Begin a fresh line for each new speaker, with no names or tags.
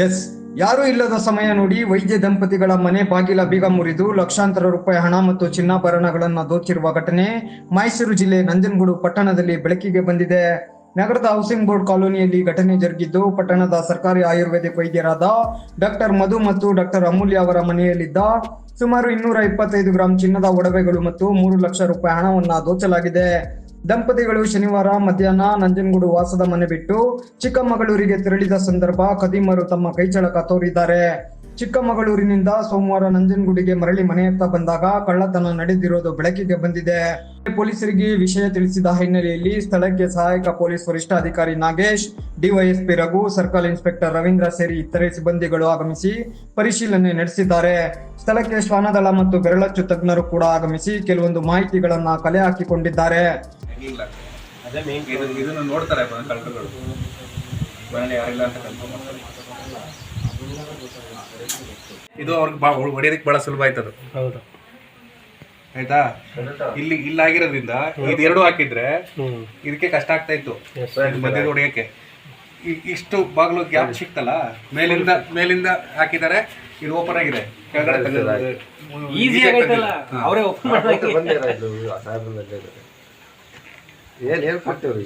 S, ಯಾರೂ ಇಲ್ಲದ ಸಮಯ ನೋಡಿ ವೈದ್ಯ ದಂಪತಿಗಳ ಮನೆ ಬಾಗಿಲ ಬೀಗ ಮುರಿದು ಲಕ್ಷಾಂತರ ರೂಪಾಯಿ ಹಣ ಮತ್ತು ಚಿನ್ನಾಭರಣಗಳನ್ನು ದೋಚಿರುವ ಘಟನೆ ಮೈಸೂರು ಜಿಲ್ಲೆ ನಂಜನಗೂಡು ಪಟ್ಟಣದಲ್ಲಿ ಬೆಳಕಿಗೆ ಬಂದಿದೆ. ನಗರದ ಹೌಸಿಂಗ್ ಬೋರ್ಡ್ ಕಾಲೋನಿಯಲ್ಲಿ ಘಟನೆ ಜರುಗಿದ್ದು, ಪಟ್ಟಣದ ಸರ್ಕಾರಿ ಆಯುರ್ವೇದಿಕ್ ವೈದ್ಯರಾದ ಡಾಕ್ಟರ್ ಮಧು ಮತ್ತು ಡಾಕ್ಟರ್ ಅಮೂಲ್ಯ ಅವರ ಮನೆಯಲ್ಲಿದ್ದ ಸುಮಾರು 225 ಗ್ರಾಂ ಚಿನ್ನದ ಒಡವೆಗಳು ಮತ್ತು 3 ಲಕ್ಷ ರೂಪಾಯಿ ಹಣವನ್ನು ದೋಚಲಾಗಿದೆ. ದಂಪತಿಗಳು ಶನಿವಾರ ಮಧ್ಯಾಹ್ನ ನಂಜನಗೂಡು ವಾಸದ ಮನೆ ಬಿಟ್ಟು ಚಿಕ್ಕಮಗಳೂರಿಗೆ ತೆರಳಿದ ಸಂದರ್ಭ ಖದೀಮರು ತಮ್ಮ ಕೈಚಳಕ ತೋರಿದ್ದಾರೆ. ಚಿಕ್ಕಮಗಳೂರಿನಿಂದ ಸೋಮವಾರ ನಂಜನಗೂಡಿಗೆ ಮರಳಿ ಮನೆಯತ್ತ ಬಂದಾಗ ಕಳ್ಳತನ ನಡೆದಿರೋದು ಬೆಳಕಿಗೆ ಬಂದಿದೆ. ಪೊಲೀಸರಿಗೆ ವಿಷಯ ತಿಳಿಸಿದ ಹಿನ್ನೆಲೆಯಲ್ಲಿ ಸ್ಥಳಕ್ಕೆ ಸಹಾಯಕ ಪೊಲೀಸ್ ವರಿಷ್ಠಾಧಿಕಾರಿ Nagesh, DYSP Raghu, circle inspector Ravindra ಸೇರಿ ಇತರೆ ಸಿಬ್ಬಂದಿಗಳು ಆಗಮಿಸಿ ಪರಿಶೀಲನೆ ನಡೆಸಿದ್ದಾರೆ. ಸ್ಥಳಕ್ಕೆ ಶ್ವಾನದಳ ಮತ್ತು ಬೆರಳಚ್ಚು ತಜ್ಞರು ಕೂಡ ಆಗಮಿಸಿ ಕೆಲವೊಂದು ಮಾಹಿತಿಗಳನ್ನ ಕಲೆ ಹಾಕಿಕೊಂಡಿದ್ದಾರೆ.
ಇಲ್ಲ ಅದೇ ಮೇನ್ ಇದನ್ನು ನೋಡ್ತಾರೆ ಕಳ್ಳರುಗಳು ಮನೇಲಿ ಯಾರಿಲ್ಲ ಅಂತ ಕನ್ಫರ್ಮ್ ಮಾಡ್ತಾರೆ. ಇದು ಅವ್ರಿಗೆ ಹೊಡೆಯೋದಕ್ಕೆ ಬಹಳ ಸುಲಭ ಆಯ್ತದು. ಹೌದು, ಆಯ್ತಾ. ಇಲ್ಲಾಗಿರೋದ್ರಿಂದ ಇದೆರಡು ಹಾಕಿದ್ರೆ ಇದಕ್ಕೆ ಕಷ್ಟ ಆಗ್ತಾ ಇತ್ತು ಮಧ್ಯದ ಹೊಡೆಯಕ್ಕೆ. ಇಷ್ಟು ಬಾಗಿಲು ಗ್ಯಾಪ್ ಸಿಕ್ತಲ್ಲ, ಮೇಲಿಂದ ಹಾಕಿದ್ದಾರೆ. ಇದು ಓಪನ್ ಆಗಿದೆ, ಕೆಳಗಡೆ ಈಸಿ ಆಗೈತಲ್ಲ. ಅವರೇ
ಏನ್ ಹೇಳ್ಕೊಡ್ತೇವ್ರಿ